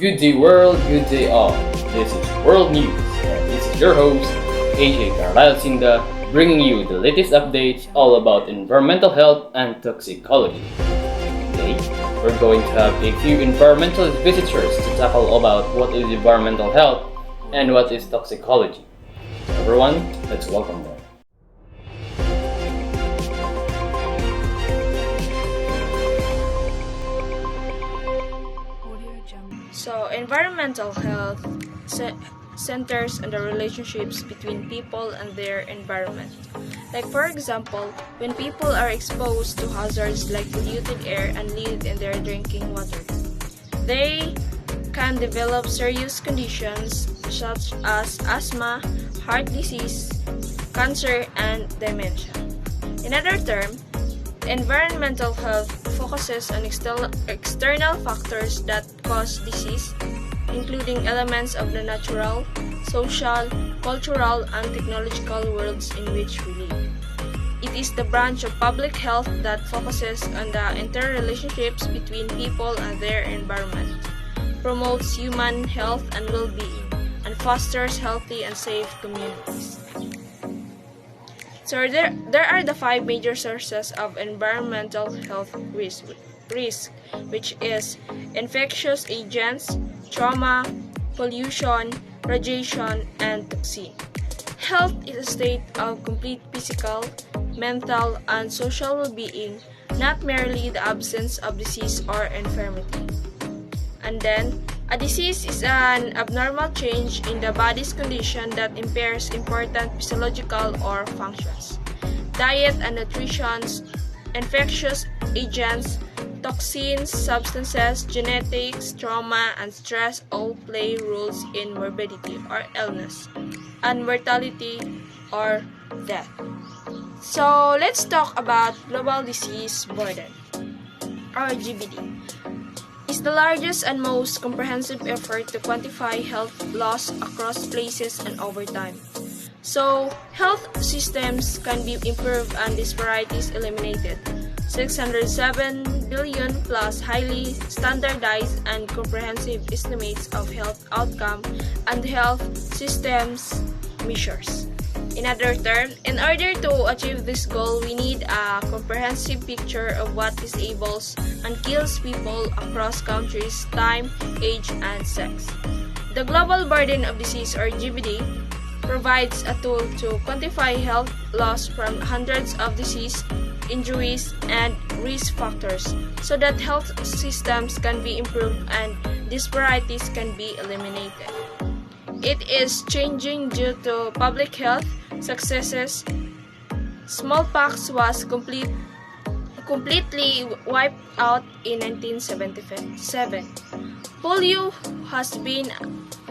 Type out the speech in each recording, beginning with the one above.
Good day world, good day all. This is World News and this is your host, AJ Carlisle Sinda, bringing you the latest updates all about environmental health and toxicology. Today, we're going to have a few environmental visitors to tackle about what is environmental health and what is toxicology. Everyone, let's welcome them. So, environmental health centers on the relationships between people and their environment. Like, for example, when people are exposed to hazards like polluted air and lead in their drinking water, they can develop serious conditions such as asthma, heart disease, cancer, and dementia. In other terms, environmental health focuses on external factors that cause disease, including elements of the natural, social, cultural, and technological worlds in which we live. It is the branch of public health that focuses on the interrelationships between people and their environment, promotes human health and well-being, and fosters healthy and safe communities. So there are the five major sources of environmental health risk, which is infectious agents, trauma, pollution, radiation, and toxin. Health is a state of complete physical, mental, and social well-being, not merely the absence of disease or infirmity. And then, a disease is an abnormal change in the body's condition that impairs important physiological or functions. Diet and nutrition, infectious agents, toxins, substances, genetics, trauma, and stress all play roles in morbidity or illness, and mortality or death. So let's talk about global disease burden, or GBD. Is the largest and most comprehensive effort to quantify health loss across places and over time. So, health systems can be improved and disparities eliminated. 607 billion plus highly standardized and comprehensive estimates of health outcome and health systems measures. In other terms, in order to achieve this goal, we need a comprehensive picture of what disables and kills people across countries, time, age, and sex. The Global Burden of Disease, or GBD, provides a tool to quantify health loss from hundreds of disease, injuries, and risk factors so that health systems can be improved and disparities can be eliminated. It is changing due to public health successes. Smallpox was completely wiped out in 1977. Polio has been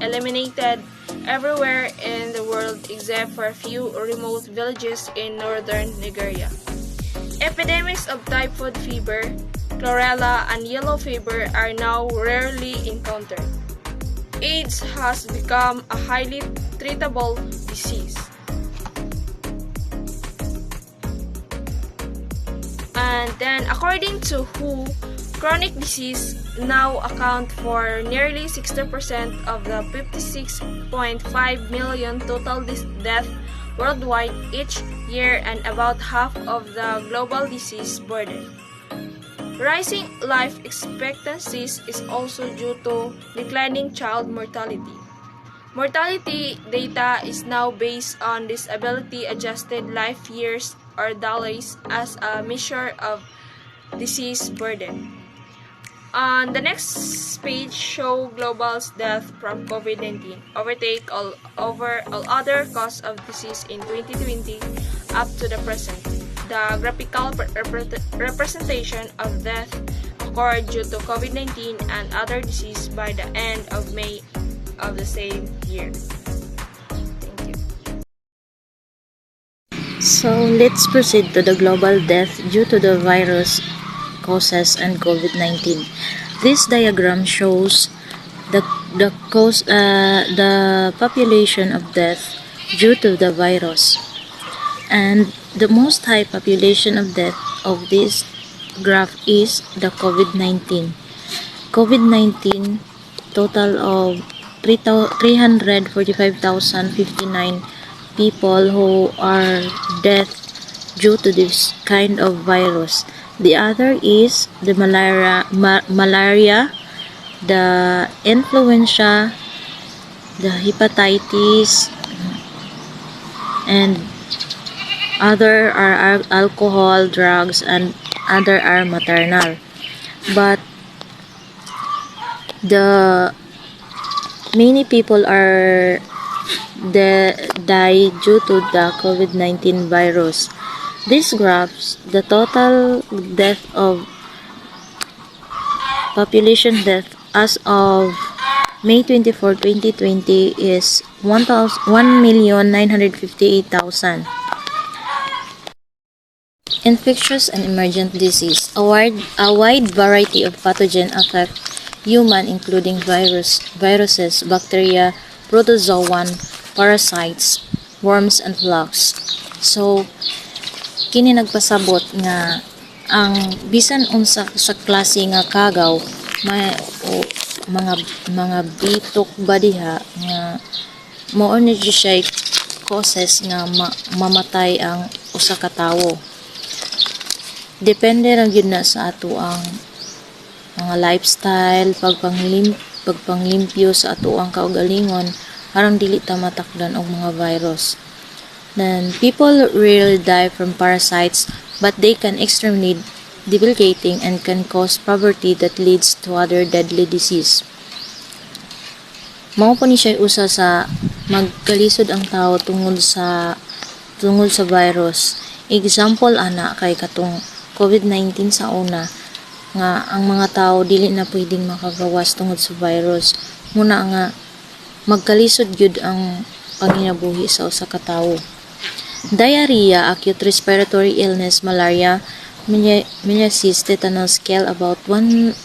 eliminated everywhere in the world except for a few remote villages in northern Nigeria. Epidemics of typhoid fever, chlorella, and yellow fever are now rarely encountered. AIDS has become a highly treatable disease. And then, according to WHO, chronic disease now account for nearly 60% of the 56.5 million total deaths worldwide each year and about half of the global disease burden. Rising life expectancies is also due to declining child mortality. Mortality data is now based on disability-adjusted life years or DALYs as a measure of disease burden. On the next page, show global death from COVID-19, overtake all other causes of disease in 2020 up to the present. The graphical representation of death occurred due to COVID-19 and other disease by the end of May of the same year. Thank you. So let's proceed to the global death due to the virus causes and COVID-19. This diagram shows the population of death due to the virus, and the most high population of death of this graph is the COVID-19. COVID-19 total of 345,059 people who are dead due to this kind of virus. The other is the malaria, the influenza, the hepatitis, and other are alcohol, drugs, and other are maternal. But the many people are die due to the COVID-19 virus. This graphs the total death of population death as of May 24, 2020 is 1,958,000. Infectious and emergent disease. A wide variety of pathogens affect human, including viruses, bacteria, protozoan, parasites, worms, and slugs. So, kini nagpasabot nga ang bisan unsa sa klase nga kagaw may mga bitok ba diha nga mao ni siya causes nga mamatay ang usa ka tawo. Depende ra gyud na sa ato ang mga lifestyle, pagpanglimpyo sa ato ang kaugalingon aron dili ta matakdan og mga virus. Then people rarely die from parasites, but they can extremely debilitating and can cause poverty that leads to other deadly disease. Mao po ni siya usa sa magkalisod ang tao tungod sa virus. Example ana kay katong COVID-19 sa una nga ang mga tao dili na pwedeng makagawas tungod sa virus. Muna nga magkalisod gyud ang panginabuhi sa usa ka tawo. Diarrhea, acute respiratory illness, malaria, meningitis, tetanus kill about 11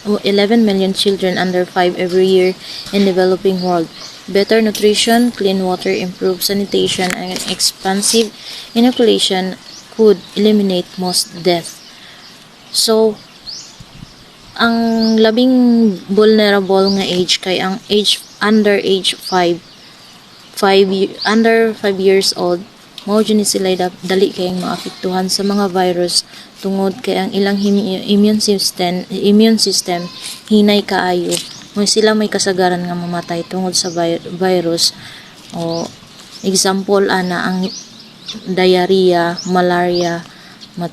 million children under 5 every year in developing world. Better nutrition, clean water, improved sanitation, and expansive inoculation could eliminate most death. So, ang labing vulnerable nga age kay ang under age 5 years old, mao ni sila dali kayong maapektuhan sa mga virus tungod kay ang ilang immune system hinay kaayo. Mo sila may kasagaran nga mamatay tungod sa virus. O example ana ang diarrhea, malaria,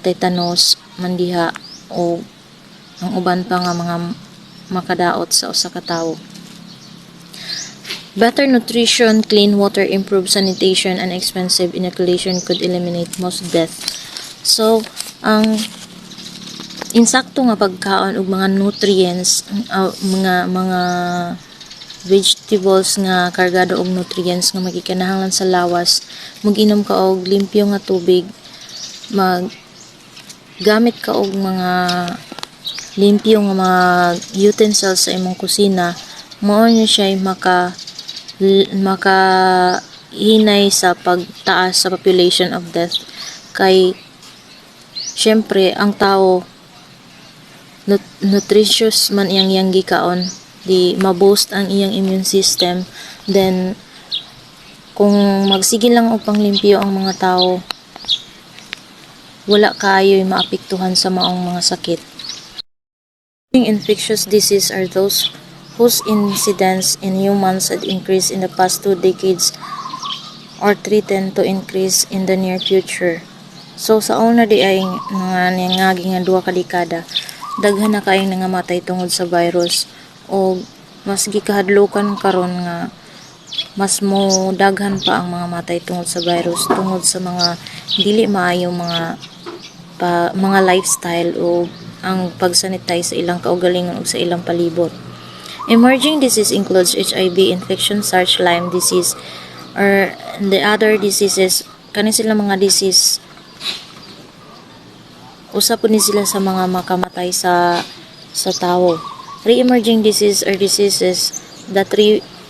tetanus, mandiha o ang uban pa nga mga makadaot sa usa ka tawo. Better nutrition, clean water, improved sanitation, and expensive inoculation could eliminate most death. So, ang insakto nga pagkaon og mga nutrients, mga vegetables nga kargado og nutrients nga magikinahanglan sa lawas, mag-inom ka og limpyo nga tubig, gamit ka og mga limpyo nga mga utensils sa imong kusina, mao niya siya makahinay sa pagtaas sa population of death. Kay syempre ang tao nutritious man iyang gikaon, di ma-boost ang iyang immune system. Then kung magsige lang og panglimpyo ang mga tao, wala kayo'y maapektuhan sa maong mga sakit. Infectious disease are those whose incidence in humans had increased in the past 2 decades or threaten to increase in the near future. So sa una di ay nangagi nga 2 ka dekada, daghan na kaayong nangamatay tungod sa virus, o mas gikahadlokan karon nga mas mo daghan pa ang mga matay tungod sa virus tungod sa mga dili maayong mga lifestyle o ang pagsanitize sa ilang kaugalingon ug sa ilang palibot. Emerging disease includes HIV infection, SARS, Lyme disease, or the other diseases. Kani sila mga disease, usap ni sila sa mga makamatay sa tao. Re-emerging disease are diseases that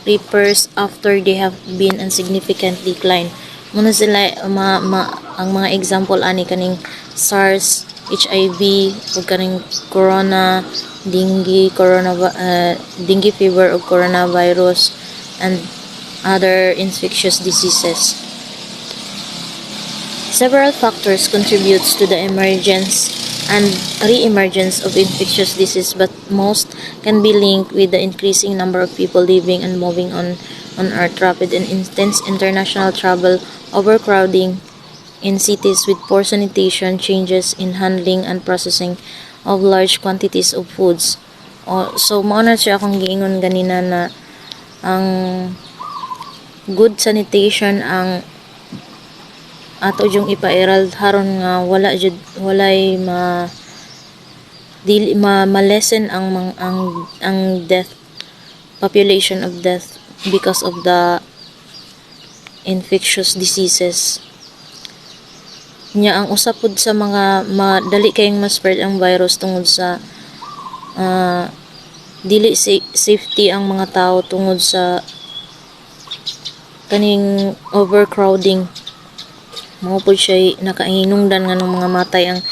recurs after they have been in significant decline. Muna sila ang mga example ani kaning SARS, HIV, ug kaning corona, dengue fever o coronavirus, and other infectious diseases. Several factors contributes to the emergence and re-emergence of infectious disease, but most can be linked with the increasing number of people living and moving on Earth, rapid and intense international travel, overcrowding in cities with poor sanitation, changes in handling and processing of large quantities of foods. So, mao na siya akong giingon ganina na ang good sanitation ang ato yung ipairal haron nga walay ma-lessen ang death, population of death because of the infectious diseases. Nya ang usapod sa mga madali kayong ma-spread ang virus tungod sa dili safety ang mga tao tungod sa kaning overcrowding. Mao po siya nakainungdan nga ng mga matay ang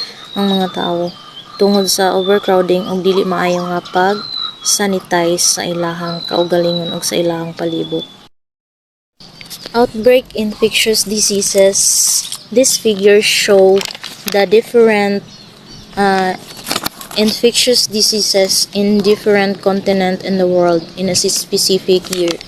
mga tao tungod sa overcrowding ug dili maayo nga pag-sanitize sa ilahang kaugalingon ug sa ilahang palibot. Outbreak infectious diseases. These figures show the different infectious diseases in different continents in the world in a specific year.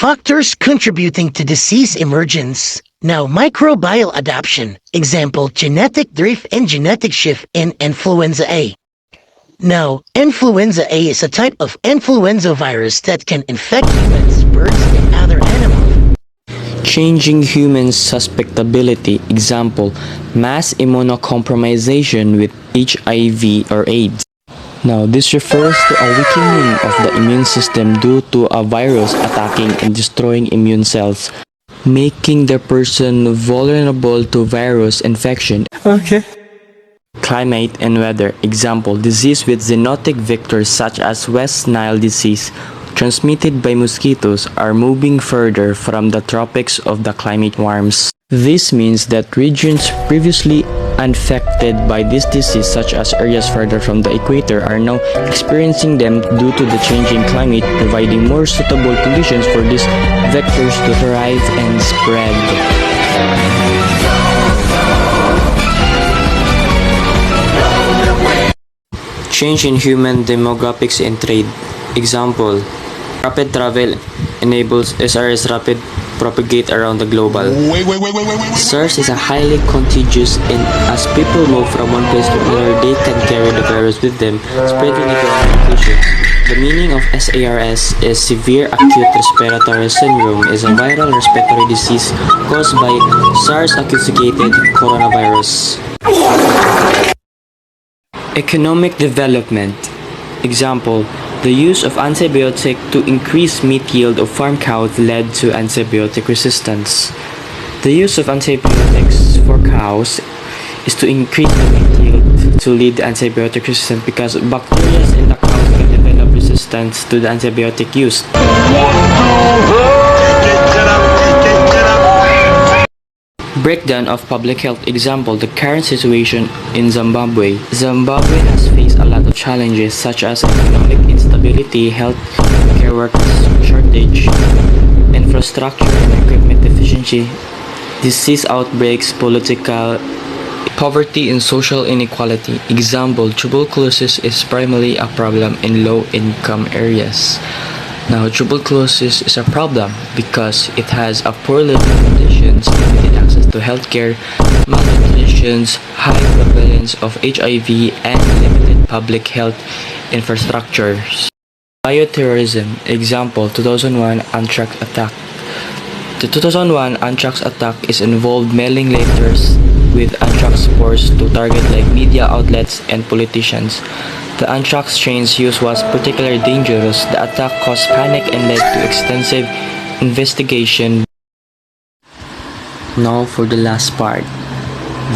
Factors contributing to disease emergence. Now, microbial adaptation. Example, genetic drift and genetic shift in influenza A. Now, influenza A is a type of influenza virus that can infect humans, birds, and other animals. Changing human susceptibility. Example, mass immunocompromisation with HIV or AIDS. Now, this refers to a weakening of the immune system due to a virus attacking and destroying immune cells, making the person vulnerable to virus infection. Okay. Climate and weather. Example, disease with zoonotic vectors such as West Nile disease transmitted by mosquitoes are moving further from the tropics of the climate warms. This means that regions previously unaffected by this disease, such as areas further from the equator, are now experiencing them due to the changing climate, providing more suitable conditions for these vectors to thrive and spread. Change in human demographics and trade. Example, rapid travel enables SRS rapid propagate around the global. SARS is a highly contagious, and as people move from one place to another, they can carry the virus with them, spreading it around the location. The meaning of SARS is severe acute respiratory syndrome is a viral respiratory disease caused by SARS-associated coronavirus. Economic development. Example, the use of antibiotic to increase meat yield of farm cows led to antibiotic resistance. The use of antibiotics for cows is to increase the meat yield to lead to antibiotic resistance because bacteria in the cows can develop resistance to the antibiotic use. Breakdown of public health. Example, the current situation in Zimbabwe. Zimbabwe has faced a lot of challenges such as economic instability, health care workers shortage, infrastructure and equipment deficiency, disease outbreaks, political poverty and social inequality. Example, tuberculosis is primarily a problem in low-income areas. Now, tuberculosis is a problem because it has a poor living conditions, limited access to healthcare, malnutrition, high prevalence of HIV, and limited public health infrastructures. Bioterrorism. Example, 2001 anthrax attack. The 2001 anthrax attack is involved mailing letters with anthrax spores to target like media outlets and politicians. The anthrax strain's use was particularly dangerous. The attack caused panic and led to extensive investigation. Now for the last part.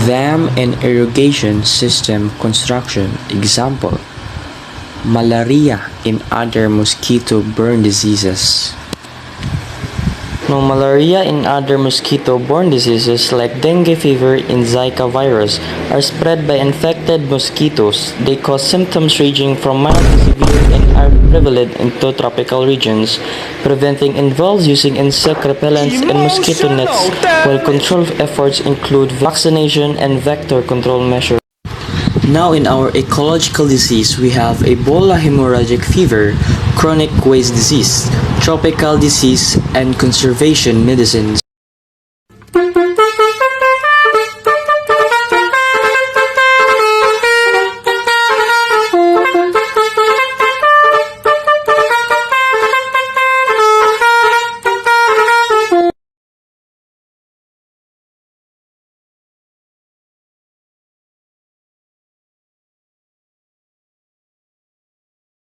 Dam and irrigation system construction. Example, malaria, and other mosquito-borne diseases. Now, malaria and other mosquito-borne diseases like dengue fever and Zika virus are spread by infected mosquitoes. They cause symptoms ranging from mild to severe and are prevalent in two tropical regions. Preventing involves using insect repellents and mosquito nets, while control efforts include vaccination and vector control measures. Now in our ecological disease, we have Ebola hemorrhagic fever, chronic waste disease, tropical disease, and conservation medicines.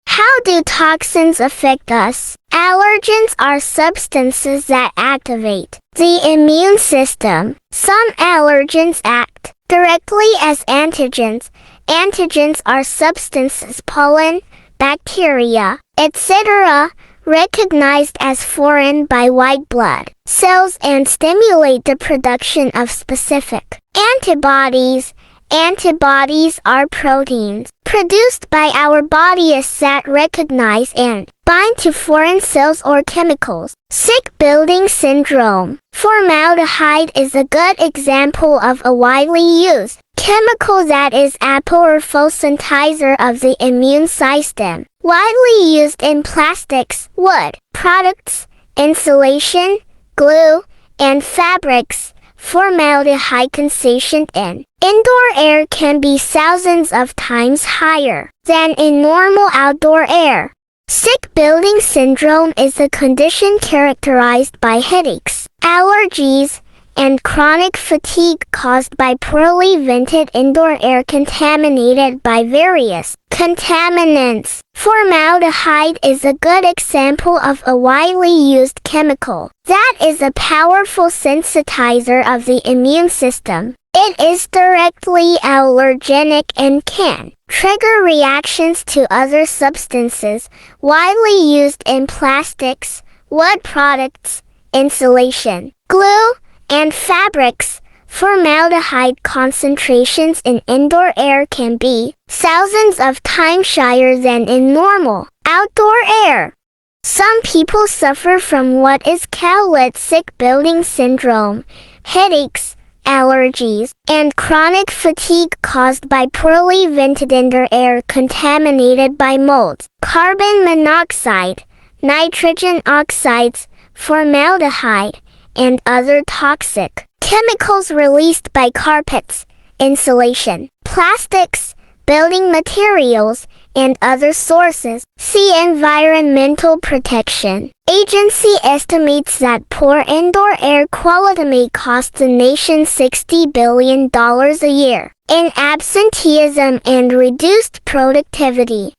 How do toxins affect us? Allergens are substances that activate the immune system. Some allergens act directly as antigens. Antigens are substances, pollen, bacteria, etc., recognized as foreign by white blood cells and stimulate the production of specific antibodies. Antibodies are proteins produced by our bodies that recognize and bind to foreign cells or chemicals. Sick building syndrome. Formaldehyde is a good example of a widely used chemical that is a powerful synthesizer of the immune system. Widely used in plastics, wood products, insulation, glue, and fabrics. Formaldehyde concentration in indoor air can be thousands of times higher than in normal outdoor air. Sick building syndrome is a condition characterized by headaches, allergies, and chronic fatigue caused by poorly vented indoor air contaminated by various contaminants. Formaldehyde is a good example of a widely used chemical that is a powerful sensitizer of the immune system. It is directly allergenic and can trigger reactions to other substances widely used in plastics, wood products, insulation, glue, and fabrics. Formaldehyde concentrations in indoor air can be thousands of times higher than in normal outdoor air. Some people suffer from what is called sick building syndrome, headaches, allergies, and chronic fatigue caused by poorly vented indoor air contaminated by molds, carbon monoxide, nitrogen oxides, formaldehyde, and other toxic chemicals released by carpets, insulation, plastics, building materials, and other sources. See Environmental Protection Agency estimates that poor indoor air quality may cost the nation $60 billion a year in absenteeism and reduced productivity.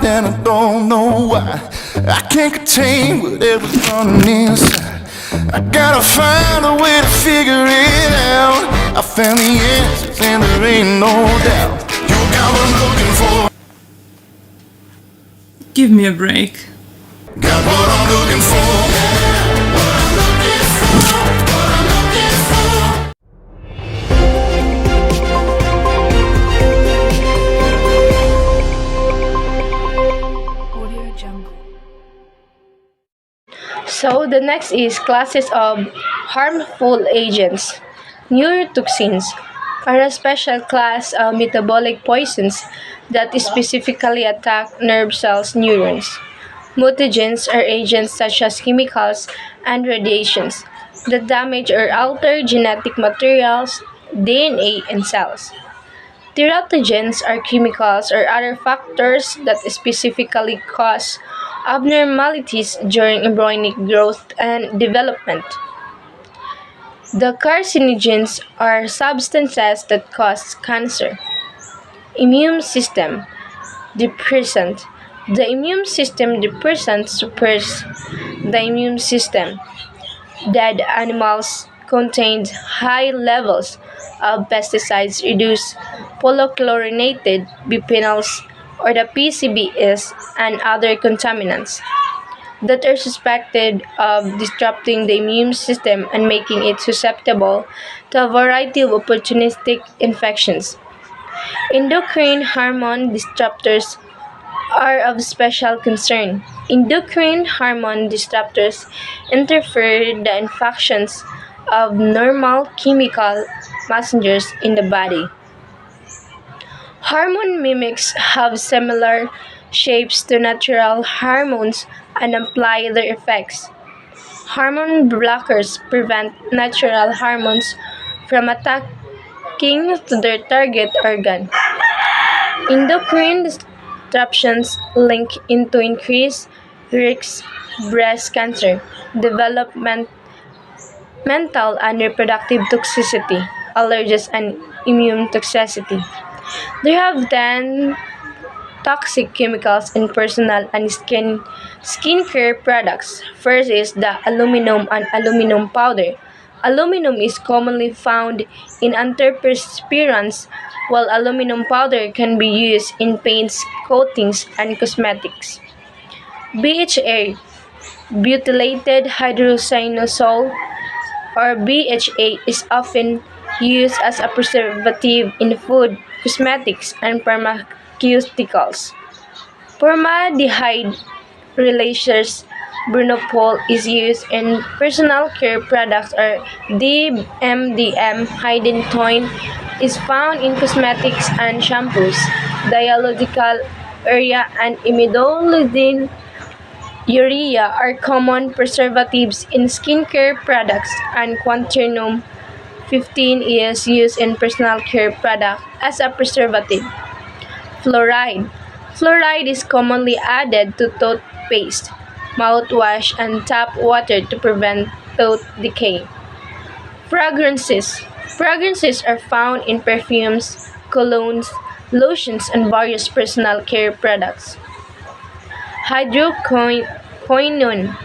And I don't know why I can't contain whatever's running inside. I gotta find a way to figure it out. I found the answers and there ain't no doubt. You got what I'm looking for. Give me a break. Got what I'm looking for. So the next is classes of harmful agents. Neurotoxins are a special class of metabolic poisons that specifically attack nerve cells neurons. Mutagens are agents such as chemicals and radiations that damage or alter genetic materials, DNA, and cells. Teratogens are chemicals or other factors that specifically cause abnormalities during embryonic growth and development. The carcinogens are substances that cause cancer. immune system depressant. The immune system depressant suppresses the immune system. Dead animals contained high levels of pesticides reduce polychlorinated biphenyls or the PCBs and other contaminants that are suspected of disrupting the immune system and making it susceptible to a variety of opportunistic infections. Endocrine hormone disruptors are of special concern. Endocrine hormone disruptors interfere the functions of normal chemical messengers in the body. Hormone mimics have similar shapes to natural hormones and apply their effects. Hormone blockers prevent natural hormones from attacking to their target organ. Endocrine disruptions link into increased risk breast cancer, development, mental and reproductive toxicity, allergies, and immune toxicity. There have 10 toxic chemicals in personal and skincare products. First is the aluminum and aluminum powder. Aluminum is commonly found in antiperspirants, while aluminum powder can be used in paints, coatings, and cosmetics. BHA, butylated hydrocynosol, or BHA, is often used as a preservative in food, cosmetics, and pharmaceuticals. Formaldehyde releases Brunopol is used in personal care products or DMDM. Hydroquinone is found in cosmetics and shampoos. Diallogical urea and imidazole urea are common preservatives in skincare products, and quaternum 15 is used in personal care products as a preservative. Fluoride. Fluoride is commonly added to toothpaste, mouthwash, and tap water to prevent tooth decay. Fragrances. Fragrances are found in perfumes, colognes, lotions, and various personal care products. Hydroquinone.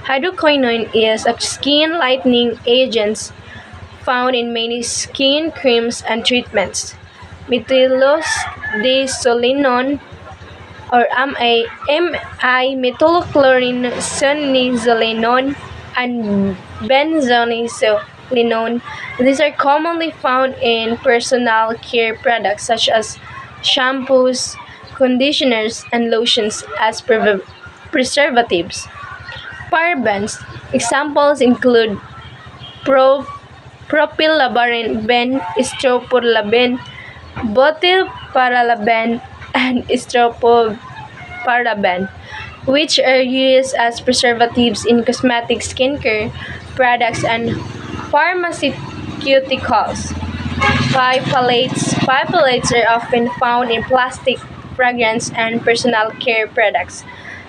Hydroquinone is a skin lightening agent found in many skin creams and treatments. Methylsolinone or methylchlorinizolinone and benzonizolinone. These are commonly found in personal care products such as shampoos, conditioners, and lotions as preservatives. Parabens. Examples include pro propylabaren, isopropylaben, butylparaben, and isoproparaben, which are used as preservatives in cosmetic skincare products and pharmaceuticals. Phthalates. Phthalates are often found in plastic, fragrance, and personal care products,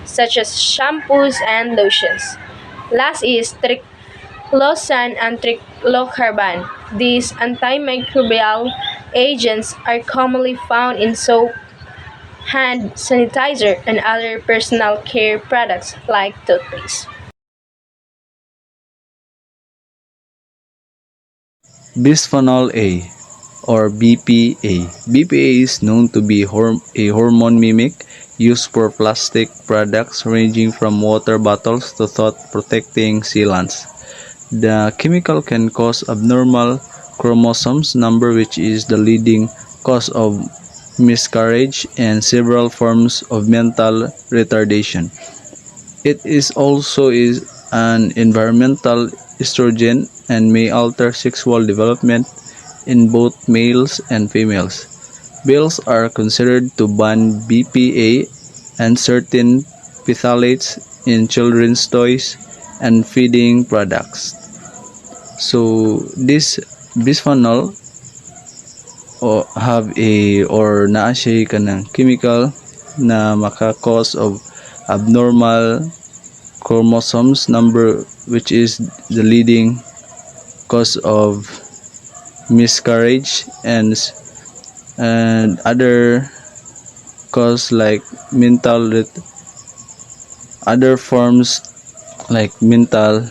such as shampoos and lotions. Last is triclosan and triclocarban. These antimicrobial agents are commonly found in soap, hand sanitizer, and other personal care products like toothpaste. Bisphenol A or BPA. BPA is known to be a hormone mimic used for plastic products ranging from water bottles to thought protecting sealants. The chemical can cause abnormal chromosomes number, which is the leading cause of miscarriage and several forms of mental retardation. It is also an environmental estrogen and may alter sexual development in both males and females. Bills are considered to ban BPA and certain phthalates in children's toys and feeding products. So this bisphenol have a or naa siya kanang chemical na maka-cause of abnormal chromosomes number, which is the leading cause of miscarriage and and other cause like other forms like mental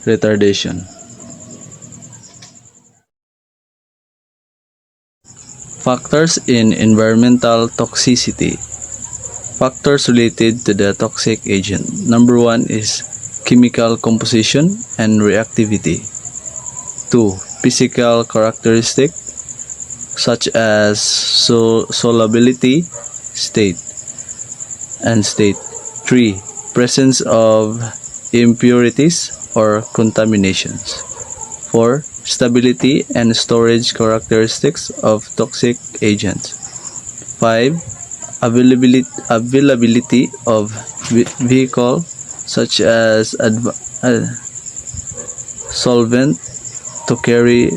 retardation. Factors in environmental toxicity. Factors related to the toxic agent. Number 1 is chemical composition and reactivity. 2. Physical characteristic such as solubility, state, and state. 3. Presence of impurities or contaminations. 4. Stability and storage characteristics of toxic agents. 5. Availability of vehicle such as solvent to carry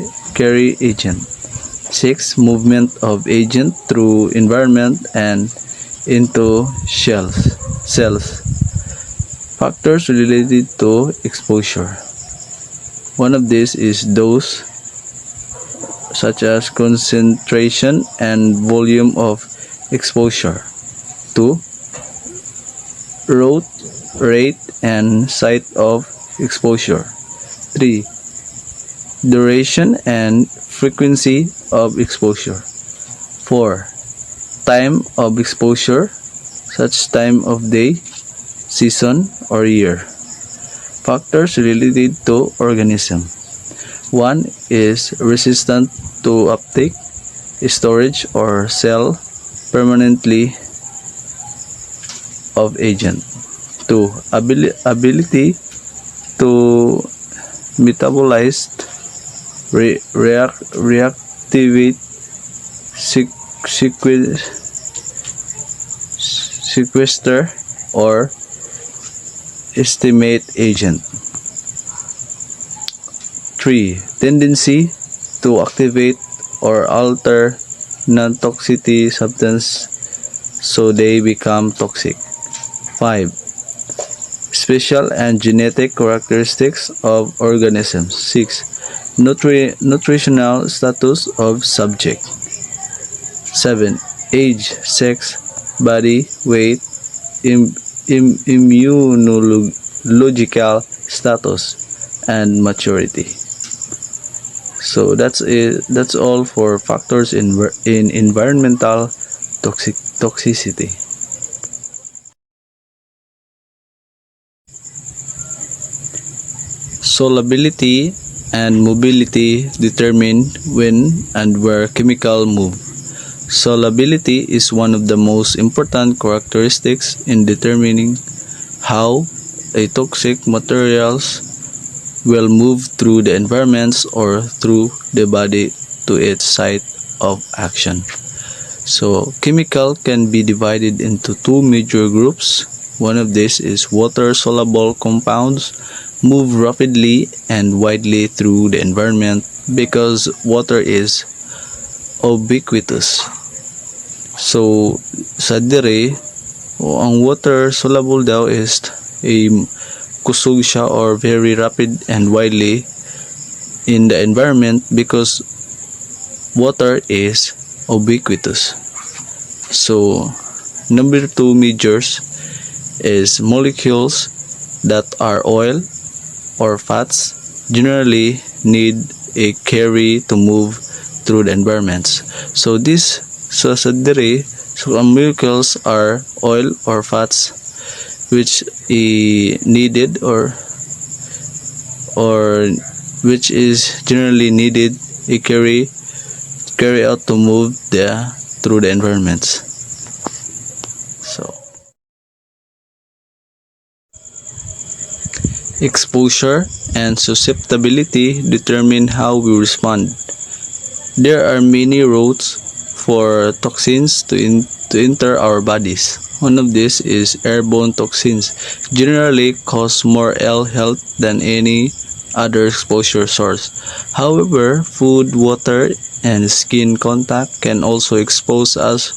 agent. 6. Movement of agent through environment and into cells. Factors related to exposure. One of these is dose, such as concentration and volume of exposure. 2. Rate and site of exposure. 3. Duration and frequency of exposure. 4. Time of exposure, such time of day, season, or year. Factors related to organism. 1 is resistant to uptake, storage, or sell permanently of agent. 2. Ability to metabolize, reactivate, sequester, or estimate agent. 3. Tendency to activate or alter non-toxicity substance so they become toxic. 5. Special and genetic characteristics of organisms. 6. Nutritional status of subject. 7. Age, sex, body weight, immunological status, and maturity. So that's it. That's all for factors in environmental toxicity. Solubility and mobility determine when and where chemical move. Solubility is one of the most important characteristics in determining how a toxic materials will move through the environments or through the body to its site of action. So, chemical can be divided into two major groups. One of these is water-soluble compounds move rapidly and widely through the environment because water is ubiquitous. So, sa dire, ang water-soluble daw is kusog siya or very rapid and widely in the environment because water is ubiquitous. So, number 2 majors is molecules that are oil or fats generally need a carry to move through the environments. So sa dire, so molecules are oil or fats which needed or which is generally needed a carry out to move through the environments. So exposure and susceptibility determine how we respond. There are many routes for toxins to enter our bodies. One of these is airborne toxins, generally cause more ill health than any other exposure source. However, food, water, and skin contact can also expose us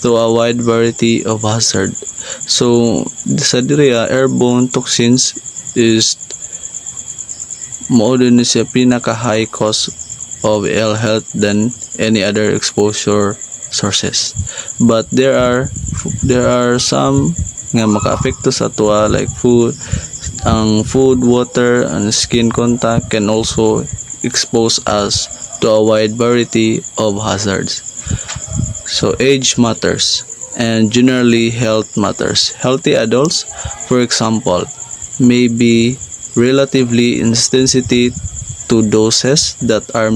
to a wide variety of hazards. So, sa dire, airborne toxins is mao din siya pinaka high cause of ill health than any other exposure sources. But there are some nga makaapekto sa tuwa like food, water, and skin contact can also expose us to a wide variety of hazards. So age matters, and generally health matters. Healthy adults, for example, may be relatively insensitive to doses that are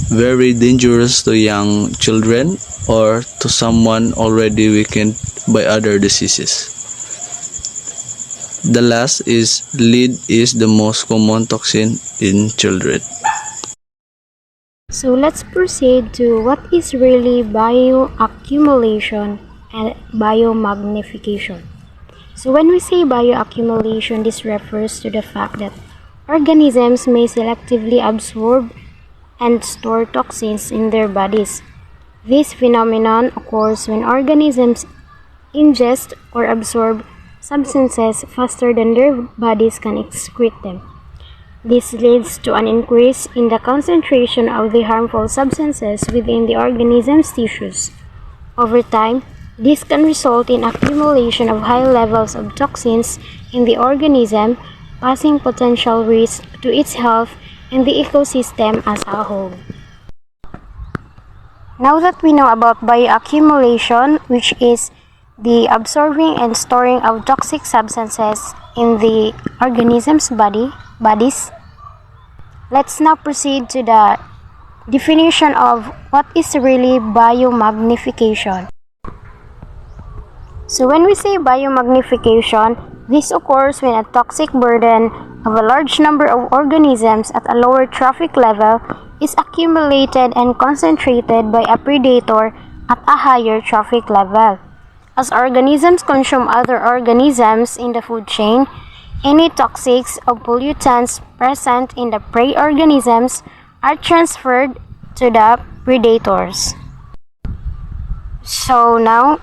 very dangerous to young children or to someone already weakened by other diseases. The last is lead is the most common toxin in children. So let's proceed to what is really bioaccumulation and biomagnification. So when we say bioaccumulation, this refers to the fact that organisms may selectively absorb and store toxins in their bodies. This phenomenon occurs when organisms ingest or absorb substances faster than their bodies can excrete them. This leads to an increase in the concentration of the harmful substances within the organism's tissues. Over time, this can result in accumulation of high levels of toxins in the organism, posing potential risk to its health and the ecosystem as a whole. Now that we know about bioaccumulation, which is the absorbing and storing of toxic substances in the organism's bodies, let's now proceed to the definition of what is really biomagnification. So when we say biomagnification, this occurs when a toxic burden of a large number of organisms at a lower trophic level is accumulated and concentrated by a predator at a higher trophic level. As organisms consume other organisms in the food chain, any toxics or pollutants present in the prey organisms are transferred to the predators. So now,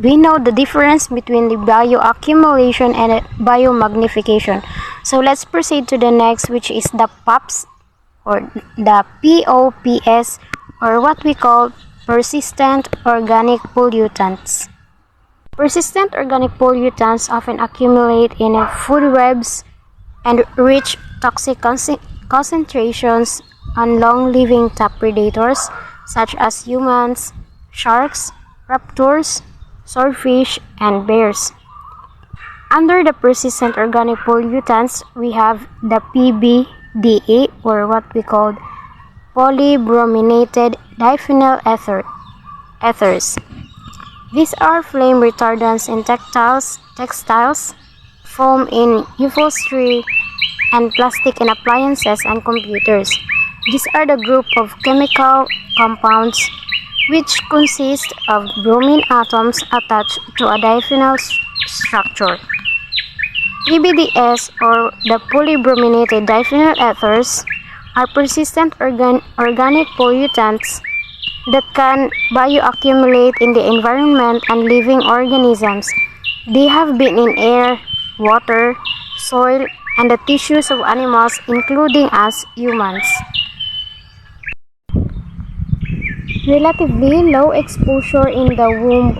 we know the difference between the bioaccumulation and biomagnification. So let's proceed to the next, which is the POPs or the POPs, or what we call persistent organic pollutants. Persistent organic pollutants often accumulate in food webs and reach toxic concentrations on long-living top predators such as humans, sharks, raptors, swordfish, and bears. Under the persistent organic pollutants, we have the PBDA, or what we call polybrominated diphenyl ethers. These are flame retardants in textiles, foam in upholstery, and plastic in appliances and computers. These are the group of chemical compounds which consist of bromine atoms attached to a diphenyl structure. PBDS, or the polybrominated diphenyl ethers, are persistent organic pollutants that can bioaccumulate in the environment and living organisms. They have been in air, water, soil, and the tissues of animals, including us humans. Relatively low exposure in the womb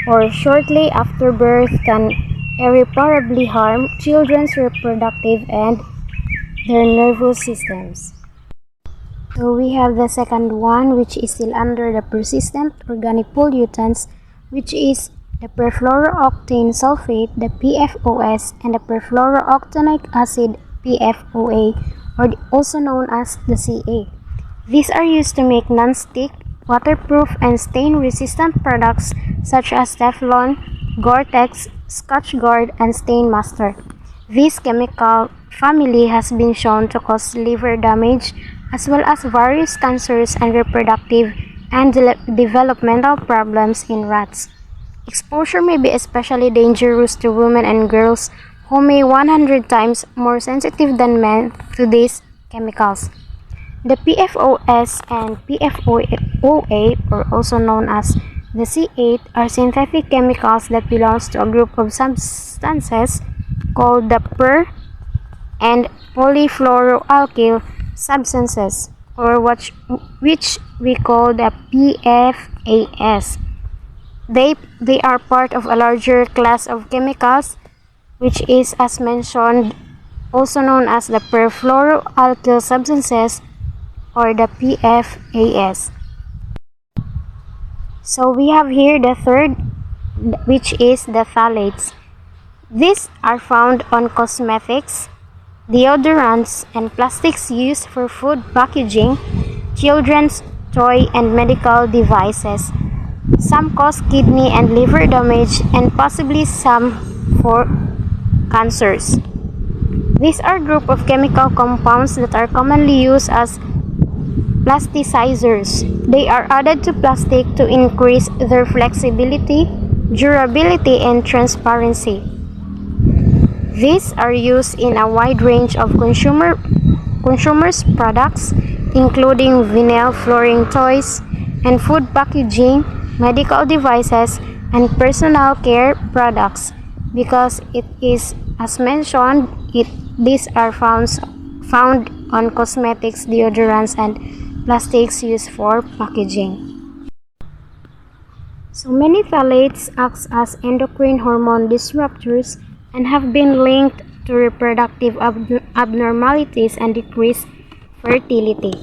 or shortly after birth can irreparably harm children's reproductive and their nervous systems. So we have the second one, which is still under the persistent organic pollutants, which is the perfluorooctane sulfate, the PFOS, and the perfluorooctanoic acid, PFOA, or also known as the CA. These are used to make non-stick, waterproof, and stain-resistant products such as Teflon, Gore-Tex, Scotchgard, and Stainmaster. This chemical family has been shown to cause liver damage as well as various cancers and reproductive and developmental problems in rats. Exposure may be especially dangerous to women and girls who may 100 times more sensitive than men to these chemicals. The PFOS and PFOA, or also known as the C8, are synthetic chemicals that belong to a group of substances called the per and polyfluoroalkyl substances. or which we call the PFAS. They are part of a larger class of chemicals, which is, as mentioned, also known as the perfluoroalkyl substances, or the PFAS. So we have here the third, which is the phthalates. These are found on cosmetics, deodorants, and plastics used for food packaging, children's toy, and medical devices. Some cause kidney and liver damage, and possibly some for cancers. These are a group of chemical compounds that are commonly used as plasticizers. They are added to plastic to increase their flexibility, durability, and transparency. These are used in a wide range of consumers products, including vinyl flooring, toys, and food packaging, medical devices, and personal care products. Because it is, as mentioned, these are found on cosmetics, deodorants, and plastics used for packaging. So many phthalates act as endocrine hormone disruptors and have been linked to reproductive abnormalities and decreased fertility.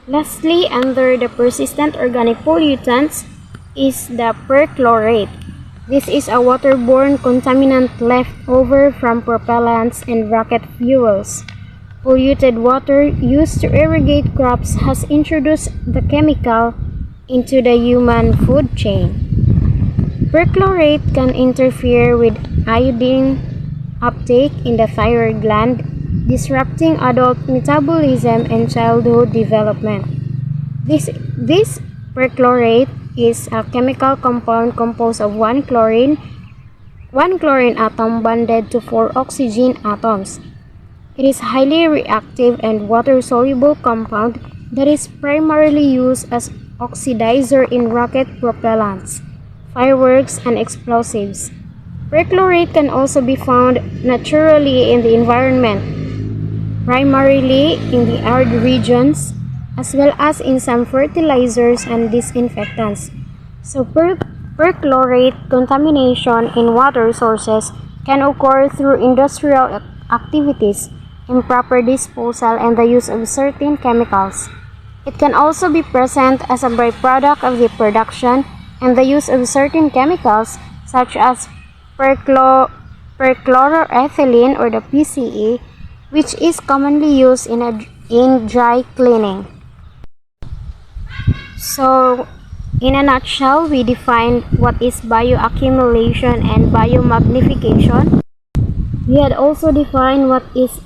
Lastly, under the persistent organic pollutants is the perchlorate. This is a waterborne contaminant left over from propellants and rocket fuels. Polluted water used to irrigate crops has introduced the chemical into the human food chain. Perchlorate can interfere with iodine uptake in the thyroid gland, disrupting adult metabolism and childhood development. This perchlorate is a chemical compound composed of one chlorine atom bonded to 4 oxygen atoms. It is highly reactive and water-soluble compound that is primarily used as oxidizer in rocket propellants, fireworks, and explosives. Perchlorate can also be found naturally in the environment, primarily in the arid regions, as well as in some fertilizers and disinfectants. So perchlorate contamination in water sources can occur through industrial activities, improper disposal, and the use of certain chemicals. It can also be present as a byproduct of the production and the use of certain chemicals such as perchloroethylene, or the PCE, which is commonly used in dry cleaning. So, in a nutshell, we define what is bioaccumulation and biomagnification. We had also defined what is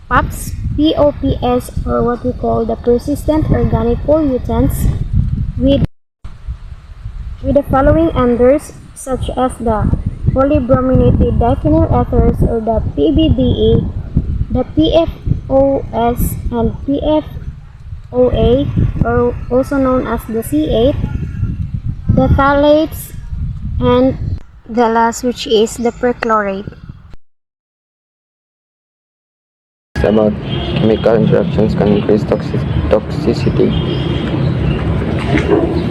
POPs, or what we call the persistent organic pollutants, with the following enders such as the polybrominated diphenyl ethers, or the PBDE, the PFOS and PFOA, or also known as the C8, the phthalates, and the last, which is the perchlorate. About chemical interactions can increase toxicity.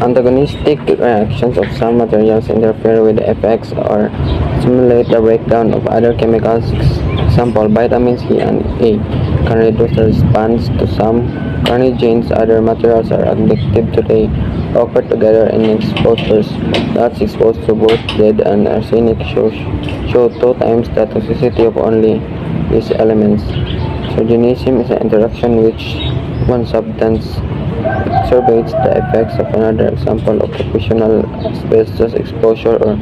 Antagonistic reactions of some materials interfere with the effects or stimulate the breakdown of other chemicals. Example, vitamin C and A can reduce the response to some carcinogens. Other materials are addictive to they occur together in exposures. Rats exposed to both lead and arsenic show 2 times the toxicity of only these elements. Carcinogenism is an interaction which one substance exacerbates the effects of another. Example, occupational asbestos exposure or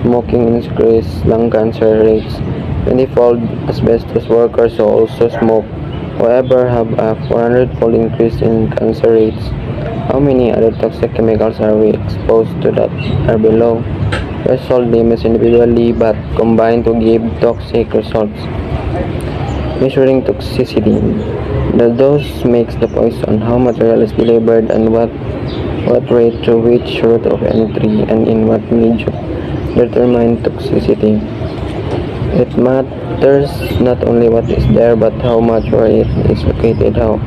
smoking increases lung cancer rates. 20-fold asbestos workers who also smoke, however, have a 400-fold increase in cancer rates. How many other toxic chemicals are we exposed to that are below? Threshold limits individually but combined to give toxic results. Measuring toxicity. The dose makes the poison, how material is delivered, and what rate through which route of entry and in what medium determine toxicity. It matters not only what is there but how much where it is located, how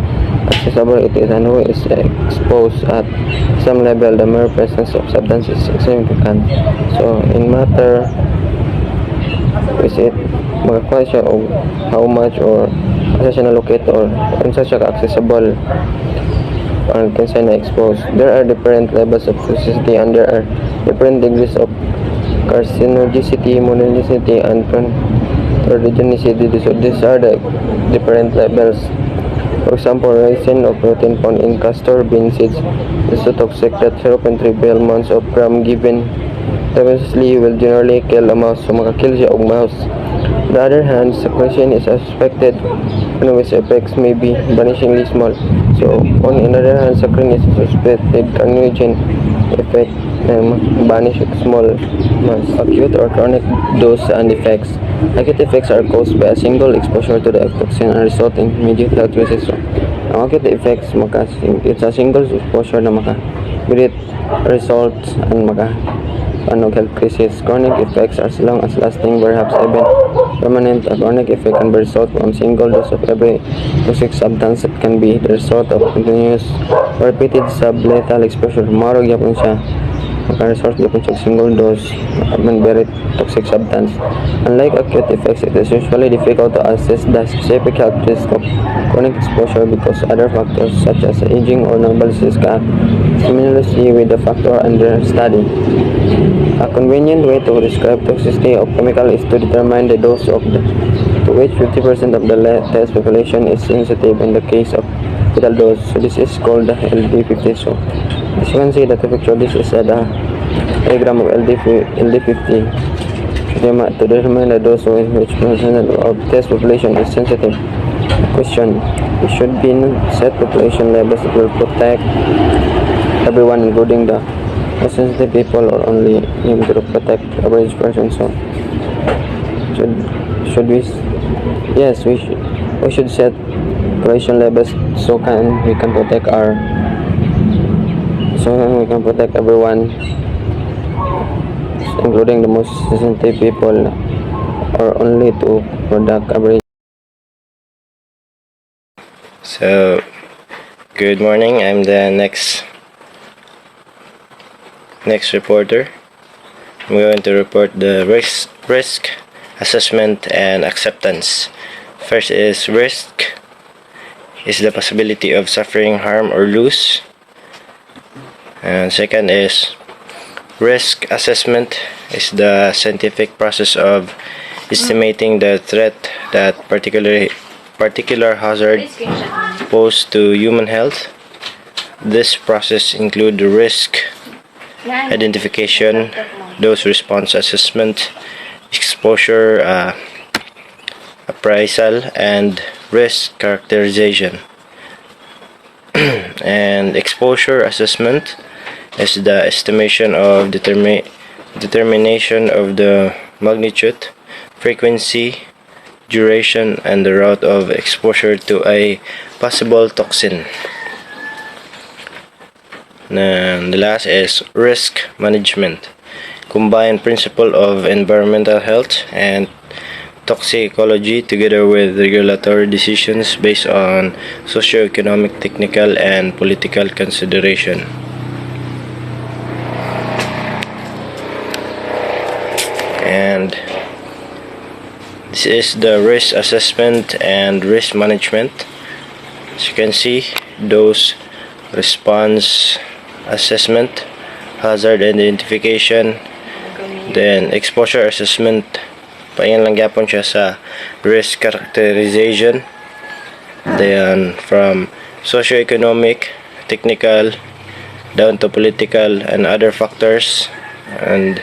accessible it is, and who is exposed. At some level, the mere presence of substance is significant. So, in matter, is it magakuha siya o how much or asa siya na-locate or unsa siya ka-accessible or kinsa na exposed. There are different levels of toxicity and there are different degrees of carcinogenicity, immunogenicity, and pathogenicity. So these are the different levels. For example, ricin or protein found in castor bean seeds is so toxic that 0.3 months of gram given intravenously will generally kill a mouse. So makakill siya og mouse. On the other hand, secretion is suspected and its effects may be vanishingly small. So on the other hand, saccharin is suspected carcinogen effect vanish small mass. Acute or chronic dose and effects. Acute effects are caused by a single exposure to the toxin and result in immediate health risks. So, ang acute effects it's a single exposure na immediate results and health crisis. Chronic effects are as long as lasting, perhaps even permanent. A chronic effect can be result from single dose of every toxic substance that can be the result of continuous or repeated sublethal exposure. Marog yapon siya maka-result yapon siya single dose of very toxic substance. Unlike acute effects, it is usually difficult to assess the specific health risk of chronic exposure because other factors such as aging or normal disease can simultaneously with the factor under study. A convenient way to describe toxicity of chemical is to determine the dose to which 50% of the test population is sensitive in the case of fetal dose. So this is called the LD50. So as you can see that the picture, this is the diagram of LD50 to determine the dose to which percent of test population is sensitive. Question: it should be set population levels that will protect everyone, including the sensitive people, or only aim to protect average person. So should we? Yes, we should set population levels so we can protect everyone, including the most sensitive people, or only to protect average. So, good morning. I'm the next reporter. I'm going to report the risk assessment and acceptance. First is risk is the possibility of suffering harm or loss. And second is risk assessment is the scientific process of estimating the threat that particular hazard posed to human health. This process includes risk identification, dose response assessment, exposure appraisal, and risk characterization. And exposure assessment is the estimation of determination of the magnitude, frequency, duration, and the route of exposure to a possible toxin. And the last is risk management, combine principle of environmental health and toxicology together with regulatory decisions based on socio-economic, technical, and political consideration. And this is the risk assessment and risk management. As you can see, dose response assessment, hazard identification, then exposure assessment. Payan lang gyapon siya sa risk characterization. Then from socio-economic, technical, down to political and other factors. And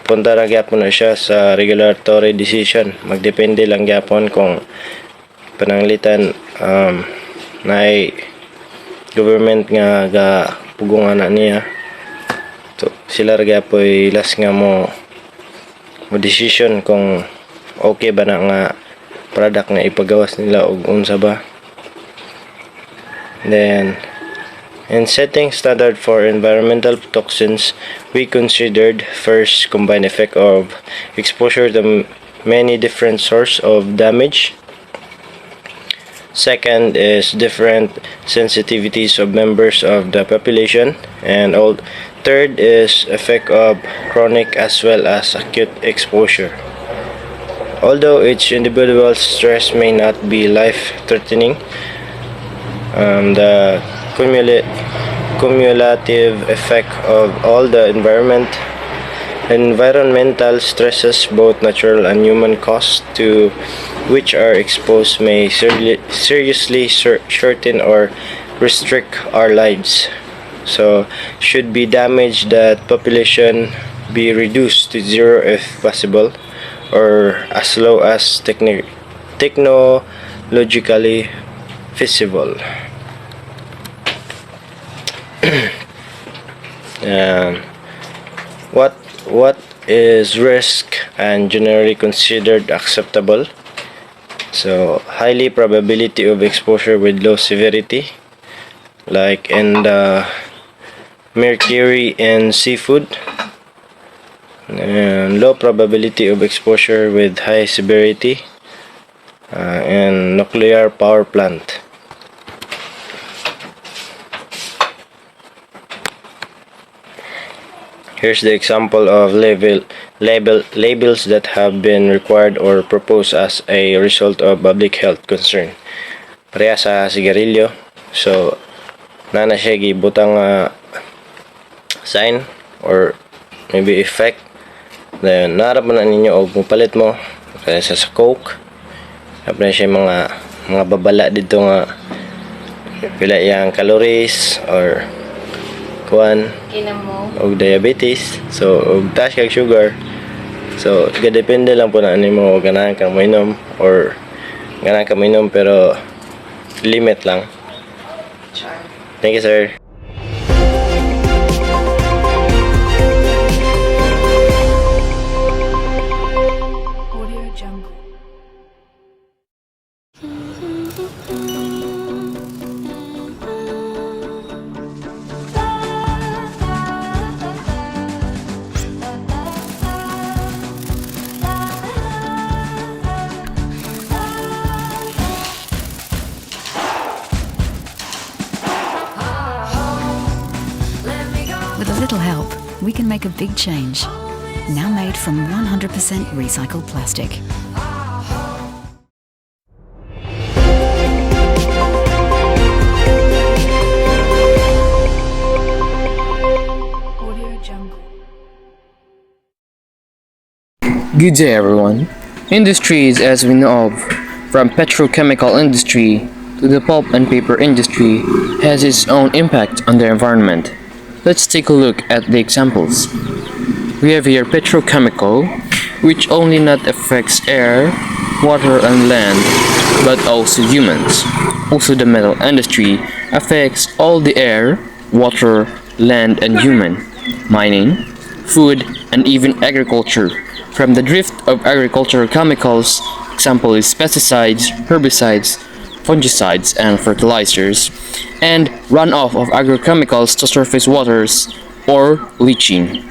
punta lang gyapon na siya sa regulatory decision. Magdepende lang gyapon kung pananglitan na government nga pugungan na niya. So, sila ra po'y last nga mo decision kung okay ba na nga product nga ipagawas nila og unsa ba. Then in setting standard for environmental toxins, we considered first combined effect of exposure to many different sources of damage. Second is different sensitivities of members of the population, and third is effect of chronic as well as acute exposure. Although each individual's stress may not be life-threatening, the cumulative effect of all the environmental stresses, both natural and human caused, to which are exposed may seriously shorten or restrict our lives. So, should be damage that population be reduced to zero if possible, or as low as technologically feasible. Um, what is risk and generally considered acceptable? So, highly probability of exposure with low severity, like in the mercury in seafood, and low probability of exposure with high severity in nuclear power plant. Here's the example of labels that have been required or proposed as a result of public health concern. Pareha sa sigarilyo. So, nana siya gibutang sign or maybe effect. Then, narap mo na ninyo o mupalit mo. Kaya sa coke. Tapos siya mga babala dito nga pila yang calories or kuan og diabetes, so og taas kag sugar, so depende lang po na ano mo ganahan kang mainom or ganahan kang mainom pero limit lang. Thank you, sir. With a little help, we can make a big change. Now made from 100% recycled plastic. Good day, everyone. Industries, as we know of, from petrochemical industry to the pulp and paper industry, has its own impact on the environment. Let's take a look at the examples. We have here petrochemical, which only not affects air, water and land, but also humans. Also the metal industry affects all the air, water, land and human. Mining, food and even agriculture. From the drift of agricultural chemicals, example is pesticides, herbicides, fungicides and fertilizers, and runoff of agrochemicals to surface waters or leaching.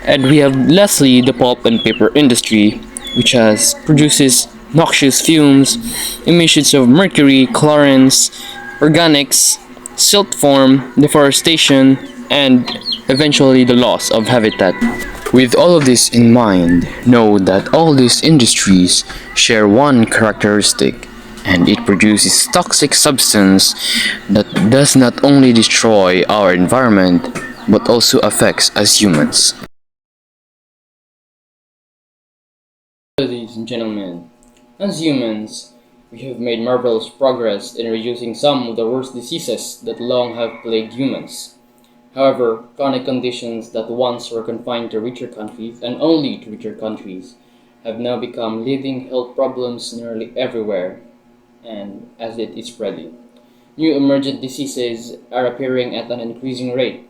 And we have lastly the pulp and paper industry, which produces noxious fumes, emissions of mercury, chlorines, organics, silt form, deforestation, and eventually the loss of habitat. With all of this in mind, know that all these industries share one characteristic, and it produces toxic substance that does not only destroy our environment but also affects us humans. Ladies and gentlemen, as humans, we have made marvelous progress in reducing some of the worst diseases that long have plagued humans. However, chronic conditions that once were confined to richer countries and only to richer countries have now become leading health problems nearly everywhere, and as it is spreading, new emergent diseases are appearing at an increasing rate.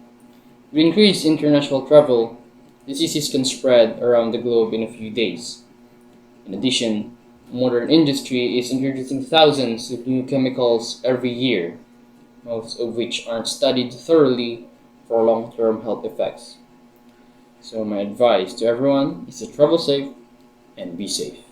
With increased international travel, diseases can spread around the globe in a few days. In addition, modern industry is introducing thousands of new chemicals every year, most of which aren't studied thoroughly for long-term health effects. So my advice to everyone is to travel safe, and be safe.